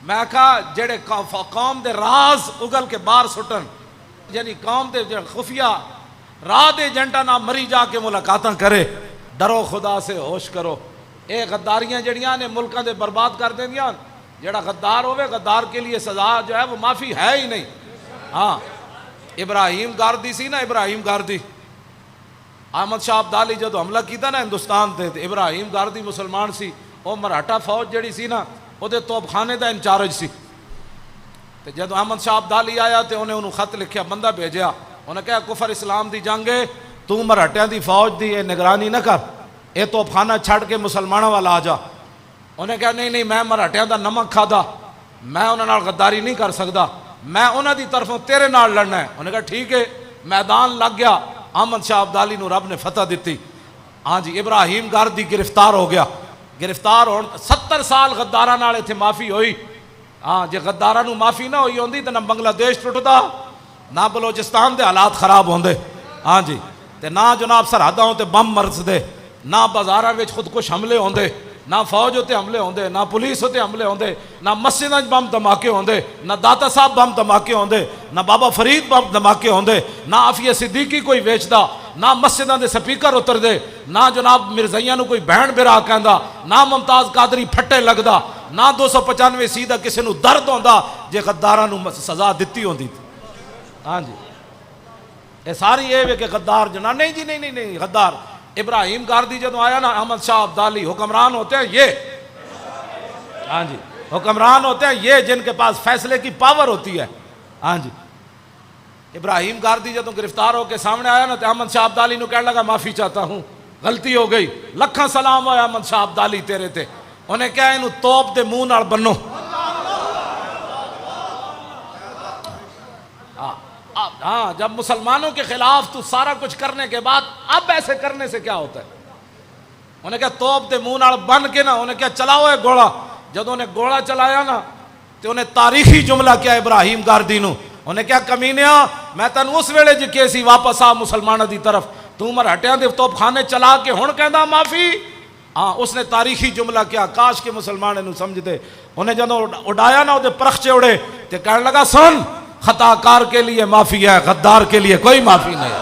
میں کہا جڑے قوم دے راز اگل کے باہر سٹن، یعنی قوم دے جڑے خفیہ راہ دے ایجنٹاں نہ مری جا کے ملاقاتاں کرے، ڈرو خدا سے ہوش کرو۔ اے غداریاں جڑیاں نے ملکاں دے برباد کر دیندیاں، جڑا غدار ہوئے غدار کے لیے سزا جو ہے وہ معافی ہے ہی نہیں۔ ہاں ابراہیم گاردی سی نا، ابراہیم گاردی، احمد شاہ عبدالی جدو حملہ کیتا نا ہندوستان تے، ابراہیم گاردی مسلمان سی، وہ مراٹھا فوج جڑی سی نا وہ دے توپ خانے دا انچارج سی۔ تے جدو احمد شاہ عبدالی آیا تے انہیں خط لکھیا، بندہ بھیجیا، انہیں کہا کفر اسلام دی جنگ ہے، تو مراٹھیاں دی فوج دی اے نگرانی نہ کر، اے توپ خانہ چھڑ کے مسلمانوں والا آ جا۔ انہیں کہا نہیں نہیں، میں مراٹھیاں دا نمک کھادا، میں انہاں نال غداری نہیں کر سکدا، میں انہاں دی طرفوں تیرے نال لڑنا ہے۔ انہیں کہا ٹھیک ہے، میدان لگ گیا، احمد شاہ عبدالی نو رب نے فتح دیتی۔ ہاں جی، ابراہیم گاردی گرفتار ہو گیا، گرفتار ہون 70 سال غداراں نال ایتھے معافی ہوئی۔ ہاں جے غداراں نو معافی نہ ہوئی ہوندی تے نہ بنگلہ دیش ٹوٹدا، نہ بلوچستان دے حالات خراب ہوندے، ہاں جی، تے نہ جناب سرحداں تے بم مرسدے، نہ بازاراں وچ خودکش حملے ہوندے، نہ فوج ہوتے حملے ہوندے، نہ پولیس ہوتے حملے ہوندے، نہ مسجداں وچ بم دھماکے ہوندے، نہ داتا صاحب بم دھماکے ہوندے، نہ بابا فرید بم دھماکے ہوندے، نہ عافیہ صدیقی کوئی ویچدا، نہ مسجداں دے سپیکر اتر دے، نہ جناب مرزائیاں نو کوئی بہن برا کہندا، نہ ممتاز قادری پھٹے لگدا، نہ 295 سیدھا کسے نو درد ہوندا جے غداراں نو سزا دتی ہوندی۔ ہاں جی، یہ ساری یہ ہے کہ غدار جناب نہیں جی، نہیں نہیں غدار ابراہیم گاردی جدو آیا نا، احمد شاہ عبدالی حکمران ہوتے ہیں یہ، ہاں جی، حکمران ہوتے ہیں یہ جن کے پاس فیصلے کی پاور ہوتی ہے۔ ہاں جی، ابراہیم گاردی جدو گرفتار ہو کے سامنے آیا نا تو احمد شاہ عبدالی نو کہنے لگا معافی چاہتا ہوں، غلطی ہو گئی، لکھاں سلام ہویا احمد شاہ عبدالی تیرے تے۔ انہیں کہا انہوں توپ دے منہ نال بنو۔ ہاں جب مسلمانوں کے خلاف تو سارا کچھ کرنے کے بعد اب ایسے کرنے سے کیا ہوتا ہے؟ انہیں کہا توپ دے منہ نال بن کے نا، انہیں کہا چلاؤ ہے گوڑا۔ جب انہیں گوڑا چلایا نا تو انہیں تاریخی جملہ کیا ابراہیم گاردی نو، انہیں کہا کمینیا میں تن اس ویلے جی کیسی واپس آ مسلمانوں دی طرف، تو مراٹھیاں دے توپ خانے چلا کے ہن کہندا معافی۔ ہاں اس نے تاریخی جملہ کیا، کاش کے مسلمان انہوں سمجھ دے۔ انہیں جدو اڑایا نا وہ پرخچے اڑے تے کہنے لگا سن، خطا کار کے لیے معافی ہے، غدار کے لیے کوئی معافی نہیں۔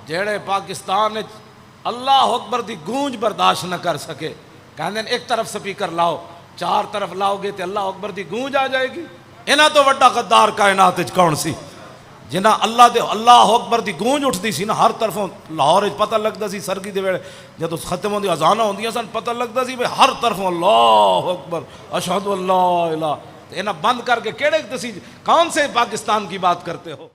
جیڑے پاکستان اللہ اکبر دی گونج برداشت نہ کر سکے، کہندے ایک طرف سپیکر لاؤ، چار طرف لاؤ گے تے اللہ اکبر دی گونج آ جائے گی۔ انہاں تو وڈا غدار کائنات وچ کون سی جنہاں اللہ اکبر دی گونج اٹھدی سی نا ہر طرفوں، لاہور وچ پتہ لگدا سی سرگی دے ویلے جدوں ختم ہوندی اذاناں ہوندیاں سن، پتہ لگدا سی بھئی ہر طرفوں اللہ اکبر اشہد اللہ الہ۔ انہاں بند کر کے کیڑے تسی کون سے پاکستان کی بات کرتے ہو؟